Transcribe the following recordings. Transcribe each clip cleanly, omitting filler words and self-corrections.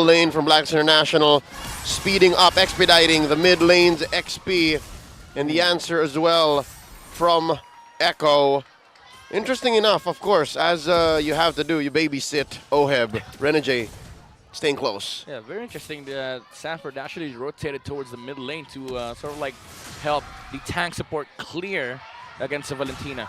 lane from BLACKLIST International, speeding up, expediting the mid lane's XP, and the answer as well from Echo. Interesting enough, of course, as you have to do, you babysit Oheb, Renegade, staying close. Yeah, very interesting that Sanford actually rotated towards the mid lane to sort of like help the tank support clear against the Valentina.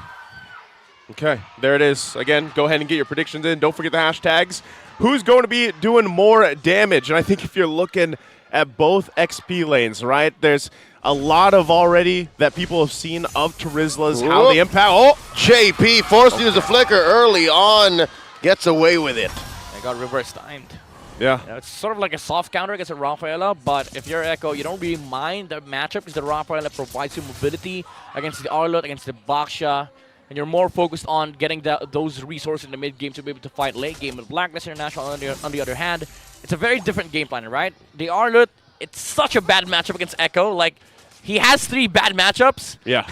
Okay, there it is. Again, go ahead and get your predictions in. Don't forget the hashtags. Who's going to be doing more damage? And I think if you're looking at both XP lanes, right, there's a lot of already that people have seen of Terizla's, how the impact. Oh, JP forced to use a flicker early on, gets away with it. They got reverse timed. yeah. You know, it's sort of like a soft counter against a Rafaela, but if you're Echo, you don't really mind the matchup because the Rafaela provides you mobility against the Arlot, against the Baksha, and you're more focused on getting those resources in the mid game to be able to fight late game. With BLACKLIST International, on the other hand, it's a very different game plan, right? The Arlot, it's such a bad matchup against Echo. Like, he has 3 bad matchups. Yeah.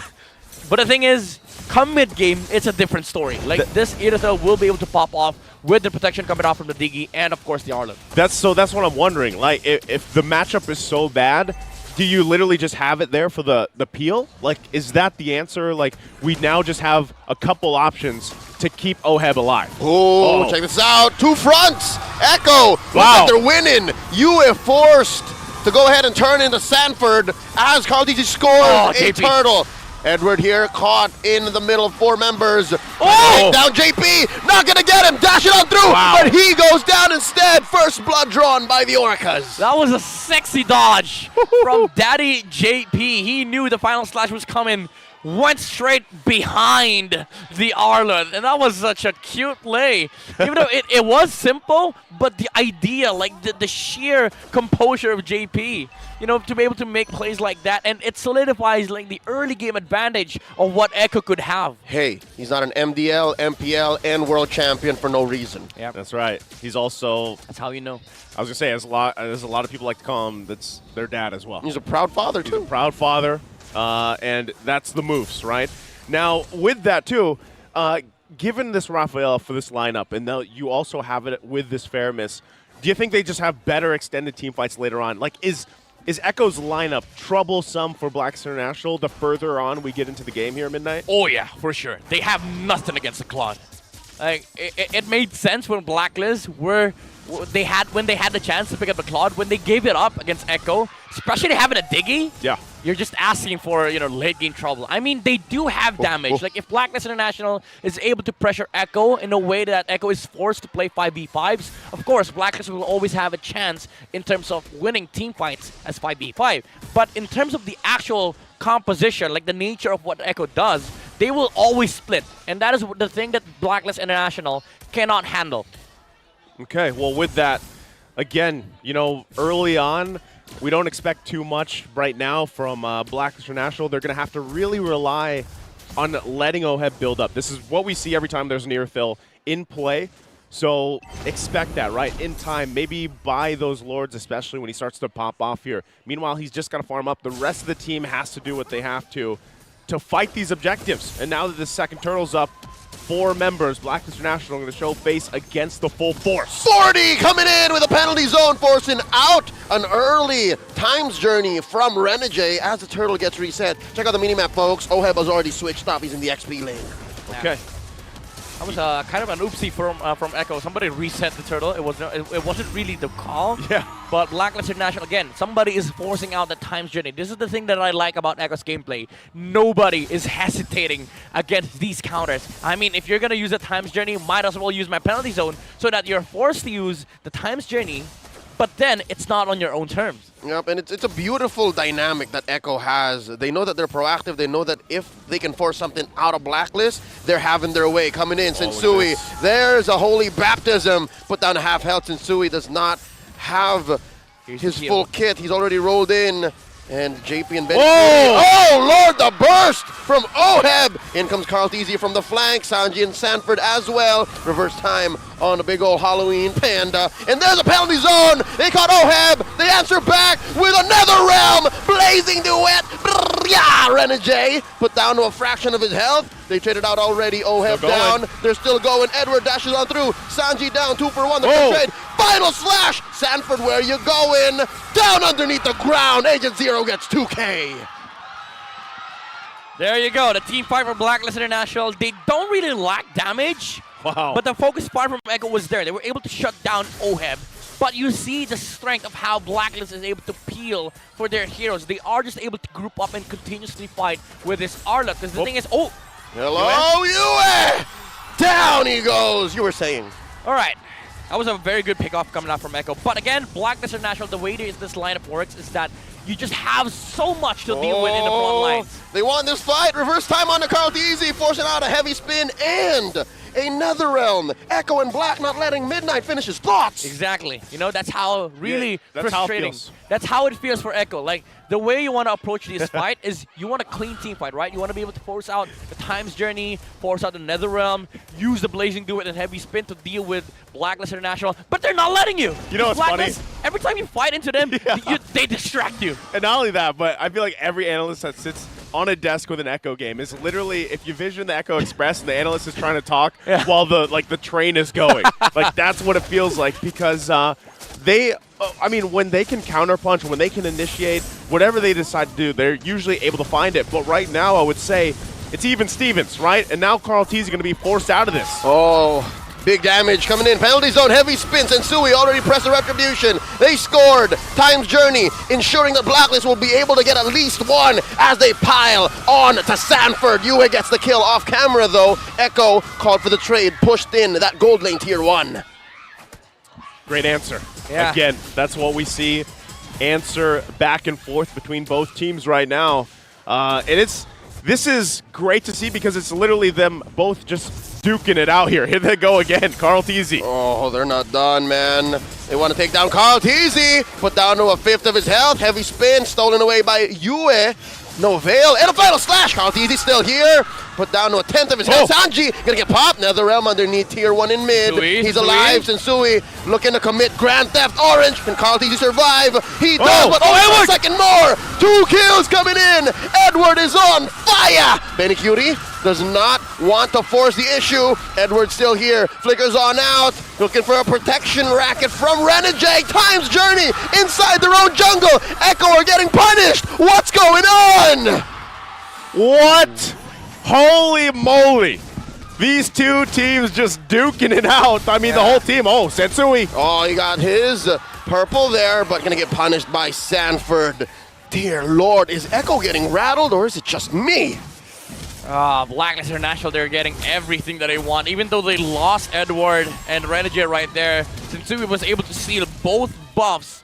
But the thing is, come mid game, it's a different story. Like, this Irithel will be able to pop off with the protection coming off from the Diggy and, of course, the Arlot. That's what I'm wondering. Like, if the matchup is so bad, do you literally just have it there for the peel? Like, is that the answer? Like, we now just have a couple options to keep Oheb alive. Oh, check this out. 2 fronts. Echo. Wow. Look at they're winning. You are forced to go ahead and turn into Sanford as Carl DZ scores a JP. turtle. Edward here caught in the middle of 4 members. Oh! Down JP. Not going to get him. Dash it on through. Wow. But he goes down instead. First blood drawn by the Orcas. That was a sexy dodge from Daddy JP. He knew the final slash was coming, went straight behind the Arlot, and that was such a cute play. Even though it was simple, but the idea, like the sheer composure of JP, you know, to be able to make plays like that, and it solidifies like the early game advantage of what Echo could have. Hey, he's not an MDL, MPL, and world champion for no reason. Yeah, That's right. He's also, that's how you know. I was going to say, there's a lot of people like to call him, that's their dad as well. He's a proud father, He's a too. proud father, and that's the moves, right? Now, with that, too, given this Rafael for this lineup, and now you also have it with this Faramis, do you think they just have better extended team fights later on? Like, is Echo's lineup troublesome for BLACKLIST International the further on we get into the game here at Midnight? Oh yeah, for sure. They have nothing against the Claude. Like it made sense when BLACKLIST when they had the chance to pick up the Claude. When they gave it up against Echo, especially having a Diggy, Yeah. you're just asking for, you know, late game trouble. I mean, they do have damage. Like if BLACKLIST International is able to pressure Echo in a way that Echo is forced to play 5v5s, of course, BLACKLIST will always have a chance in terms of winning team fights as 5v5. But in terms of the actual composition, like the nature of what Echo does, they will always split. And that is the thing that BLACKLIST International cannot handle. Okay, well, with that, again, you know, early on, we don't expect too much right now from BLACKLIST International. They're going to have to really rely on letting Oheb build up. This is what we see every time there's an Irithel in play. So expect that, right? In time, maybe buy those Lords, especially when he starts to pop off here. Meanwhile, he's just got to farm up. The rest of the team has to do what they have to fight these objectives. And now that the second turtle's up, 4 members, BLACKLIST International, going to show face against the full force. 40 coming in with a penalty zone, forcing out an early times journey from Renegade as the turtle gets reset. Check out the minimap, folks. Oheb has already switched up. He's in the XP lane. Okay. That was kind of an oopsie from Echo. Somebody reset the turtle. It wasn't really the call. Yeah. But BLACKLIST International, again, somebody is forcing out the times journey. This is the thing that I like about Echo's gameplay. Nobody is hesitating against these counters. I mean, if you're going to use a times journey, might as well use my penalty zone so that you're forced to use the times journey, but then it's not on your own terms. Yep, and it's a beautiful dynamic that Echo has. They know that they're proactive. They know that if they can force something out of BLACKLIST, they're having their way. Coming in, Sensui. There's a holy baptism. Put down a half health. Sensui does not have his full kit. He's already rolled in. And JP and Ben. Oh, Lord, the burst from Oheb. In comes Carl DZ from the flank. Sanji and Sanford as well. Reverse time on a big old Halloween panda. And there's a penalty zone. They caught Oheb. They answer back with another realm. Blazing duet. Yeah, Renegade put down to a fraction of his health. They traded out already. Oheb down. They're still going. Edward dashes on through. Sanji down 2 for 1. The trade. Final slash. Sanford, where you going? Down underneath the ground. Agent Zero gets 2K. There you go. The team fight for Blacklist International. They don't really lack damage. Wow. But the focus part from Echo was there. They were able to shut down Oheb. But you see the strength of how Blacklist is able to peel for their heroes. They are just able to group up and continuously fight with this Arlott. Because the thing is, hello, Yue! Down he goes. You were saying. All right. That was a very good pickoff coming out from Echo. But again, Blacklist International, the way this lineup works is that you just have so much to deal with in the front lines. They won this fight. Reverse time on the Carl Easy, forcing out a heavy spin and another realm. Echo and Black not letting Midnight finish his thoughts. Exactly. You know, that's how really that's frustrating. That's how it feels for Echo. Like, the way you want to approach this fight is you want a clean team fight, right? You want to be able to force out the Time's Journey, force out the Nether Realm, use the Blazing Duet and Heavy Spin to deal with Blacklist International, but they're not letting you. You know what's funny? Every time you fight into them, they distract you. And not only that, but I feel like every analyst that sits on a desk with an Echo game is literally, if you vision the Echo Express and the analyst is trying to talk while the train is going. Like, that's what it feels like, because when they can counterpunch, when they can initiate, whatever they decide to do, they're usually able to find it. But right now, I would say it's even Stevens, right? And now Carl T's going to be forced out of this. Oh, big damage coming in. Penalty zone, heavy spins, and Sui already pressed the retribution. They scored. Time's Journey, ensuring that Blacklist will be able to get at least one as they pile on to Sanford. Yue gets the kill off camera, though. Echo called for the trade, pushed in that gold lane tier 1. Great answer. Yeah. Again, that's what we see. Answer back and forth between both teams right now. This is great to see, because it's literally them both just duking it out here. Here they go again, Carl Teasy. Oh, they're not done, man. They want to take down Carl Teasy. Put down to a fifth of his health. Heavy spin, stolen away by Yue. No veil, and a final slash. Carl Teasy still here. Put down to a tenth of his health. Sanji gonna get popped. Nether Realm underneath tier 1 in mid. He's alive. Sensui looking to commit Grand Theft Orange. Can Carl Teasy survive? He does, but only a second more. 2 kills coming in. Edward is on fire. Benny Cutie does not want to force the issue. Edward's still here. Flickers on out. Looking for a protection racket from Renegade. Time's Journey inside their own jungle. Echo are getting punished. What's going on? What? Holy moly. These two teams just duking it out. I mean, the whole team. Oh, Sensui. Oh, he got his purple there, but gonna get punished by Sanford. Dear Lord, is Echo getting rattled, or is it just me? Blacklist International, they're getting everything that they want. Even though they lost Edward and Renegade right there, Sensui was able to seal both buffs.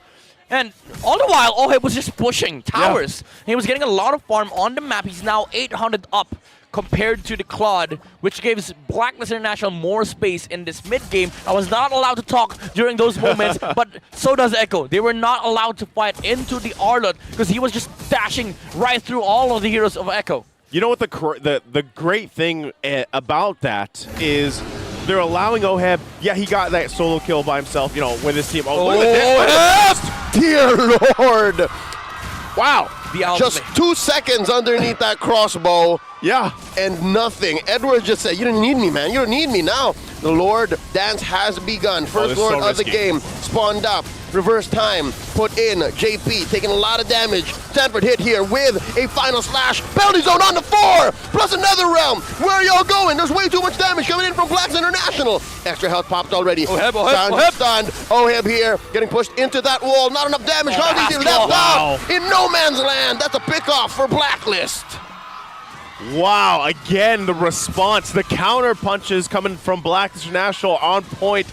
And all the while, Oheb was just pushing towers. He was getting a lot of farm on the map. He's now 800 up compared to the Claude, which gives Blacklist International more space in this mid-game. I was not allowed to talk during those moments, but so does Echo. They were not allowed to fight into the Arlott because he was just dashing right through all of the heroes of Echo. You know what the great thing about that is, they're allowing Oheb. Yeah, he got that solo kill by himself, you know, with his team. Oh, look at that. Dear Lord. Wow. Just 2 seconds underneath that crossbow. Yeah. And nothing. Edward just said, you don't need me, man. You don't need me now. The Lord dance has begun. First Lord of the game spawned up. Reverse time put in. JP taking a lot of damage. Sanford hit here with a final slash. Penalty zone on the 4. Plus another realm. Where are y'all going? There's way too much damage coming in from Blacks International. Extra health popped already. Oheb. Stunned. Oheb here getting pushed into that wall. Not enough damage. Left out in no man's land. That's a pick-off for Blacklist. Wow, again, the response, the counter punches coming from Blacklist International on point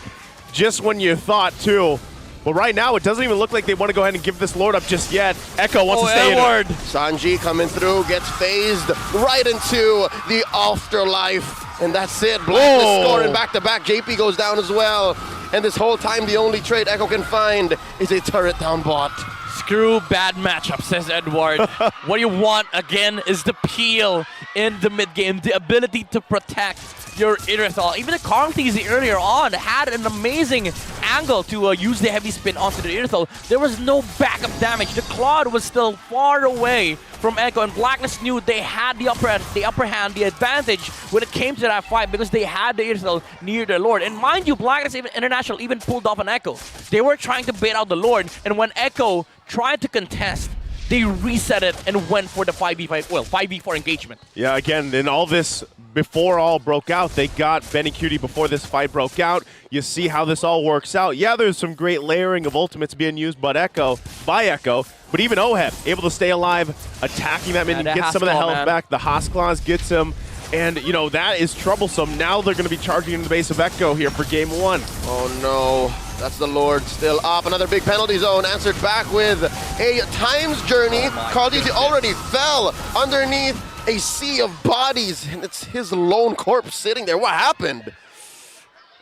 just when you thought too. But right now, it doesn't even look like they want to go ahead and give this Lord up just yet. Echo wants to stay in it. Sanji coming through, gets phased right into the afterlife. And that's it. Blacklist scoring back-to-back. JP goes down as well. And this whole time, the only trade Echo can find is a turret down bot. Screw bad matchup, says Edward. What you want, again, is the peel in the mid game, the ability to protect your Irithal. Even the Karl'Tezi earlier on had an amazing angle to use the heavy spin onto the Irithal. There was no backup damage. The Claude was still far away from Echo, and Blacklist knew they had the upper hand, the advantage when it came to that fight because they had the Irithal near their Lord. And mind you, Blacklist International even pulled off an Echo. They were trying to bait out the Lord, and when Echo tried to contest, they reset it and went for the 5v5, well, 5v4 engagement. Yeah, again, in all this, before all broke out, they got BennyCutie before this fight broke out. You see how this all works out. Yeah, there's some great layering of ultimates being used by Echo, but even Oheb able to stay alive, attacking that minion, get some of the health back. The Haas gets him, and you know, that is troublesome. Now they're going to be charging into the base of Echo here for game 1. Oh no. That's the Lord still up. Another big penalty zone answered back with a times journey. Karl'Tezi already fell underneath a sea of bodies, and it's his lone corpse sitting there. What happened?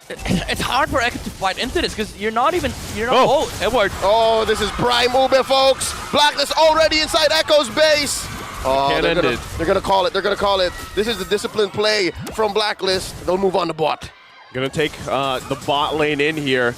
It's hard for Echo to fight into this because you're not, oh, Edward. Oh, this is prime Ube, folks. Blacklist already inside Echo's base. Oh, they're gonna call it. They're gonna call it. This is the disciplined play from Blacklist. They'll move on to bot. Gonna take the bot lane in here.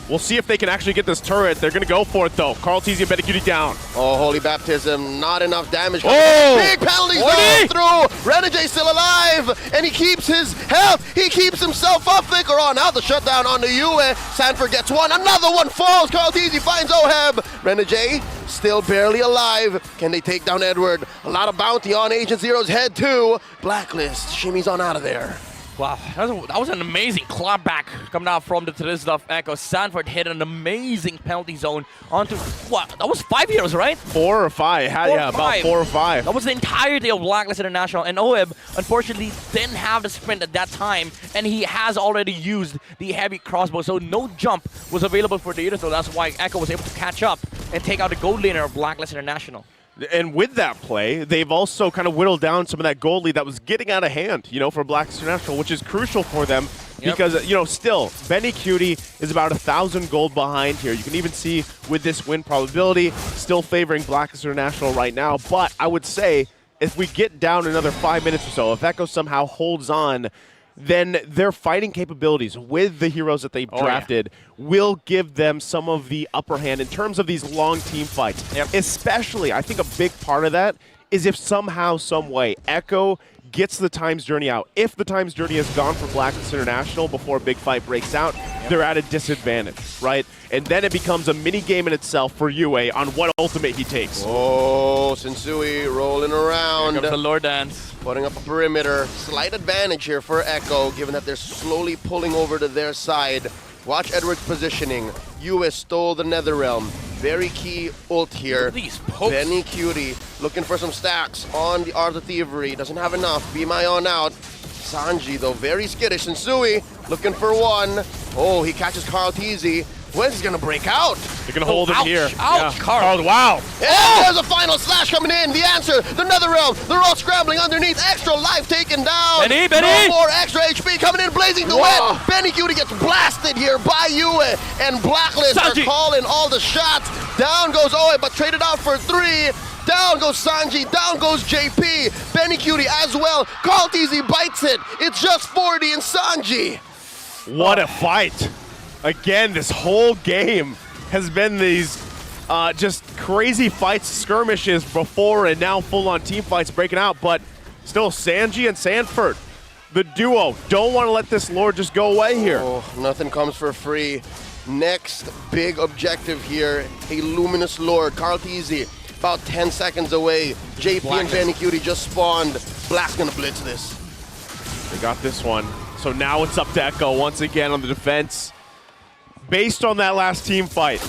We'll see if they can actually get this turret. They're going to go for it, though. Karl'Tezi and BennyCutie down. Oh, Holy Baptism. Not enough damage. Oh! Big penalty zone through. Renegade still alive, and he keeps his health. He keeps himself up. Flicker on out. The shutdown on the Yue. Sanford gets one. Another one falls. Karl'Tezi finds Oheb. Renegade still barely alive. Can they take down Edward? A lot of bounty on Agent Zero's head, too. Blacklist shimmies on out of there. Wow, that was an amazing clapback coming out from the Trisdorf Echo. Sanford hit an amazing penalty zone onto, what, that was 5 heroes, right? 4 or 5, about 4 or 5. That was the entirety of Blacklist International, and Oheb, unfortunately, didn't have the sprint at that time, and he has already used the heavy crossbow, so no jump was available for the Irithal. That's why Echo was able to catch up and take out the gold laner of Blacklist International. And with that play, they've also kind of whittled down some of that gold lead that was getting out of hand, you know, for Blacklist International, which is crucial for them because, you know, still, BennyCutie is about 1,000 gold behind here. You can even see with this win probability, still favoring Blacklist International right now. But I would say if we get down another 5 minutes or so, if Echo somehow holds on, then their fighting capabilities with the heroes that they've drafted will give them some of the upper hand in terms of these long team fights. Especially, I think a big part of that is if somehow, some way, Echo gets the times journey out. If the times journey is gone for Blacklist International before a big fight breaks out, they're at a disadvantage, right? And then it becomes a mini game in itself for Yue on what ultimate he takes. Oh, Sensui rolling around. Here comes the Lord Dance. Putting up a perimeter. Slight advantage here for Echo, given that they're slowly pulling over to their side. Watch Edward's positioning. Yue stole the Netherrealm. Very key ult here. BennyCutie looking for some stacks on the Art of Thievery. Doesn't have enough. Be my on out. Sanji, though, very skittish. Sensui looking for one. Oh, he catches Karl'Tezi. When's he gonna break out? They're gonna hold him here. Ouch, Carl. Wow. And there's a final slash coming in. The answer, the Netherrealm. They're all scrambling underneath. Extra life taken down. Benny. No more extra HP coming in. Blazing duet. BennyCutie gets blasted here by Yue. And Blacklist are calling all the shots. Down goes Oe, but traded out for 3. Down goes Sanji, down goes JP, BennyCutie as well. Karl'Tezi bites it. It's just 40 and Sanji. What a fight. Again, this whole game has been these just crazy fights, skirmishes before and now full-on team fights breaking out, but still Sanji and Sanford, the duo, don't want to let this Lord just go away here. Oh, nothing comes for free. Next big objective here, a Luminous Lord, Karl'Tezi, about 10 seconds away. JP and BennyCutie just spawned. Black's gonna blitz this. They got this one. So now it's up to Echo once again on the defense. Based on that last team fight,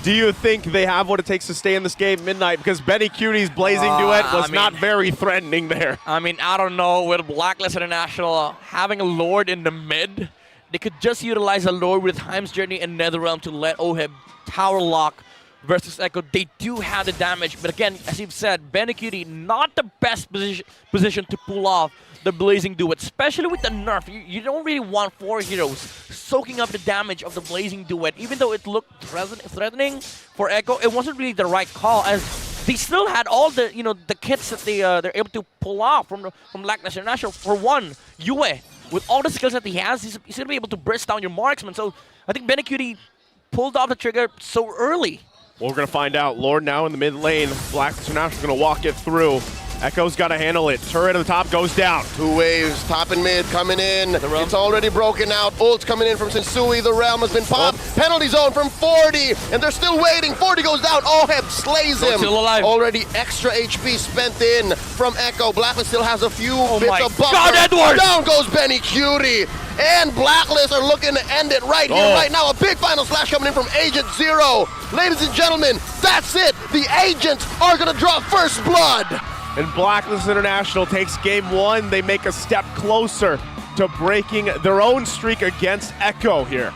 do you think they have what it takes to stay in this game midnight? Because BennyCutie's blazing duet was not very threatening there. I mean, I don't know. With Blacklist International having a Lord in the mid, they could just utilize a Lord with Time's Journey and Netherrealm to let Oheb tower lock versus Echo. They do have the damage, but again, as you've said, BennyCutie not the best position to pull off the Blazing Duet, especially with the nerf. You don't really want 4 heroes soaking up the damage of the Blazing Duet. Even though it looked threatening for Echo, it wasn't really the right call, as they still had all the the kits that they're able to pull off from Blacklist International. For one, Yue, with all the skills that he has, he's going to be able to burst down your marksman. So I think Benecutie pulled off the trigger so early. Well, we're going to find out. Lord now in the mid lane. Blacklist International going to walk it through. Echo's got to handle it. Turret at the top goes down. 2 waves, top and mid coming in. It's already broken out. Ult's coming in from Sensui. The Realm has been popped. Penalty zone from 40, and they're still waiting. 40 goes down. Oheb slays him. Still alive. Already extra HP spent in from Echo. Blacklist still has a few bits of buffer. God, Edward! Down goes Benecutie. And Blacklist are looking to end it right here, right now. A big final slash coming in from Agent Zero. Ladies and gentlemen, that's it. The Agents are going to draw first blood. And Blacklist International takes game 1. They make a step closer to breaking their own streak against Echo here.